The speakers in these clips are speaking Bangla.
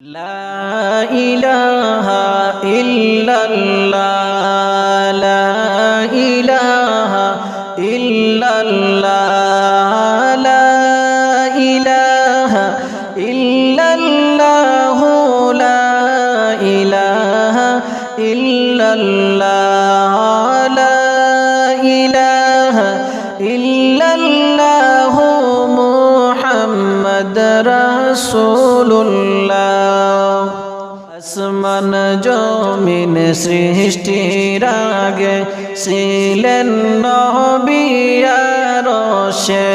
لا إله إلا الله لا إله إلا الله لا إله إلا الله لا إله إلا الله لا إله إلا الله محمد رسول الله আসমান জমিন সৃষ্টির আগে ছিলেন নবী আরশে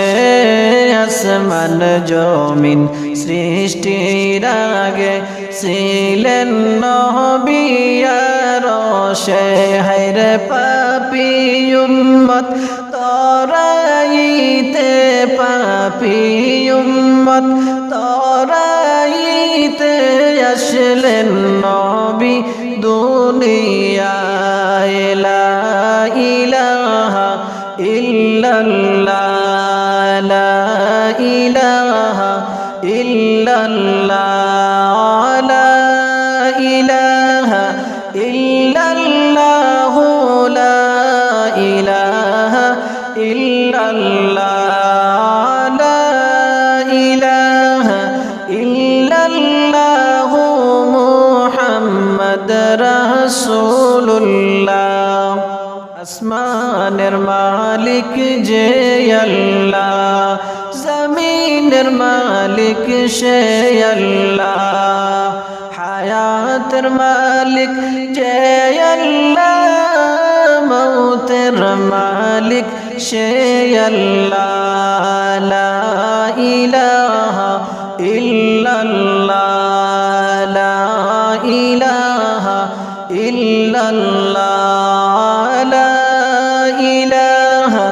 আসমান জমিন সৃষ্টির আগে ছিলেন নবী আরশে হায়রে পাপী উম্মত তরাইতে পাপী উম্মত তরাইতে আসলেন নবী দুনিয়ায় লা ইলাহা ইল্লাল্লাহ লা ইলাহা ইল্লাল্লাহ লা ইলাহা ইল্লাল্লাহ লা ইলাহা ইল্লাল্লাহ লা ইলাহা ইল্লাল্লাহ মুহাম্মদ রাসূলুল্লাহ আসমানের মালিক যে আল্লাহ জমিনের মালিক সে আল্লাহ হায়াতের মালিক যে আল্লাহ মৌতের মালিক সে আল্লাহ লা ইলাহা ইল্লাল্লাহ লা ইলাহা ইল্লাল্লাহ লা ইলাহা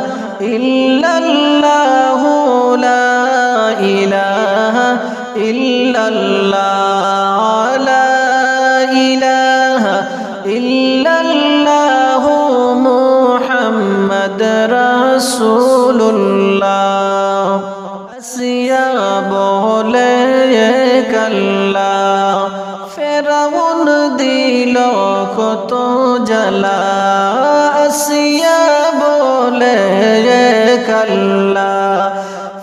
ইল্লাল্লাহ লা ইলাহা ইল্লাল্লাহ লা ইলাহা ইল্লাল্লাহ মুহাম্মদ রাসূলুল্লাহ আসিয়া বলে কাল্লা ফেরাউন দিল কত জ্বালা আসিয়া বলে কাল্লা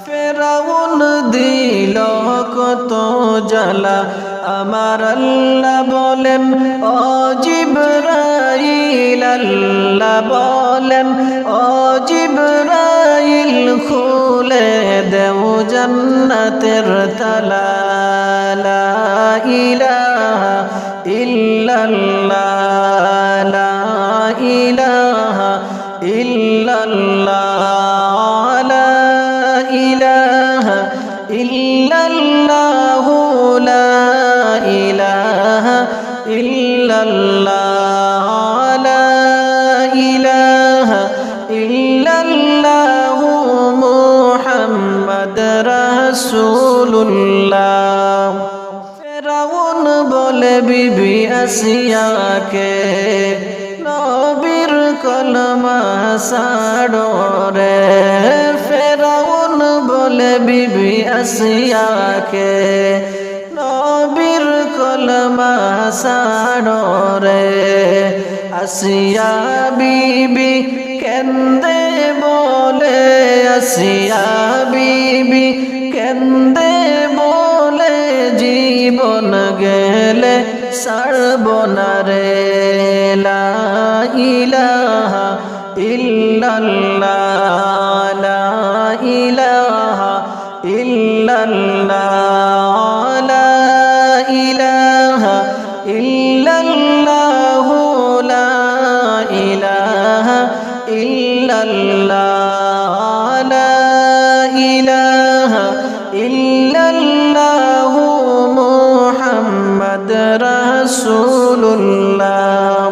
ফেরাউন দিল কত জ্বালা আমার আল্লাহ বলেন ও জিবরাইল আল্লাহ বলেন ও জিবরাইল খুলে দেও জান্নাতের তালা লা ইলাহা ইল্লাল্লাহ লা ইলাহা ইল্লাল্লাহ লা ইলাহা ইল্লাল্লাহ লা ইলাহা ইল্লাল্লাহ লা ইলাহা ইল্লাল্লাহ মুহাম্মদ রাসূলুল্লাহ ফেরাউন বলে বিবি আসিয়াকে নবীর কলমা ছাড়ো রে ফেরাউন বলে বিবি আসিয়াকে নবীর কলমা ছাড়ো রে আসিয়া বিবি কেন্দে বলে আসিয়া বিবি কেন্দে বলে জীবন গেলে ছাড়ব না রে লা ইলাহা ইল্লাল্লাহ লা ইলাহা ইল্লাল্লাহ লা ইলাহা ইল্লাল্লাহ লা ইলাহা ইল্লাল্লাহ লা ইলাহা ইল্লাল্লাহ মুহাম্মদ রাসূলুল্লাহ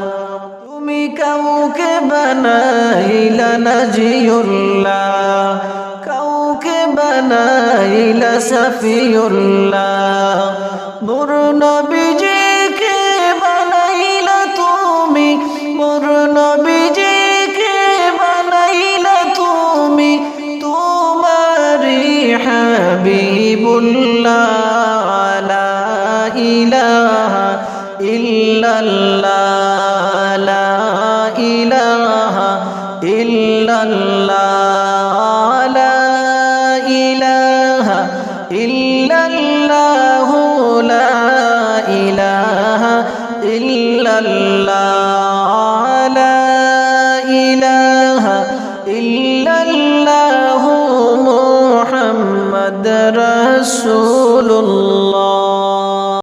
তুমি কাউকে বানাইলা নাজিউল্লাহ কাউকে বানাইলা সাফিউল্লাহ মোর নবীজিকে বানাইলা তুমি মোর নবীজিকে বানাইলা তুমি তোমারি হাবিবুল্লাহ লা ইলাহা ইলাহা ইল্লাল্লাহ লা ইলাহা ইল্লাল্লাহ লা ইলাহা ইল্লাল্লাহ লা ইলাহা ইল্লাল্লাহ লা ইলাহা ইল্লাল্লাহ মুহাম্মাদুর রাসূলুল্লাহ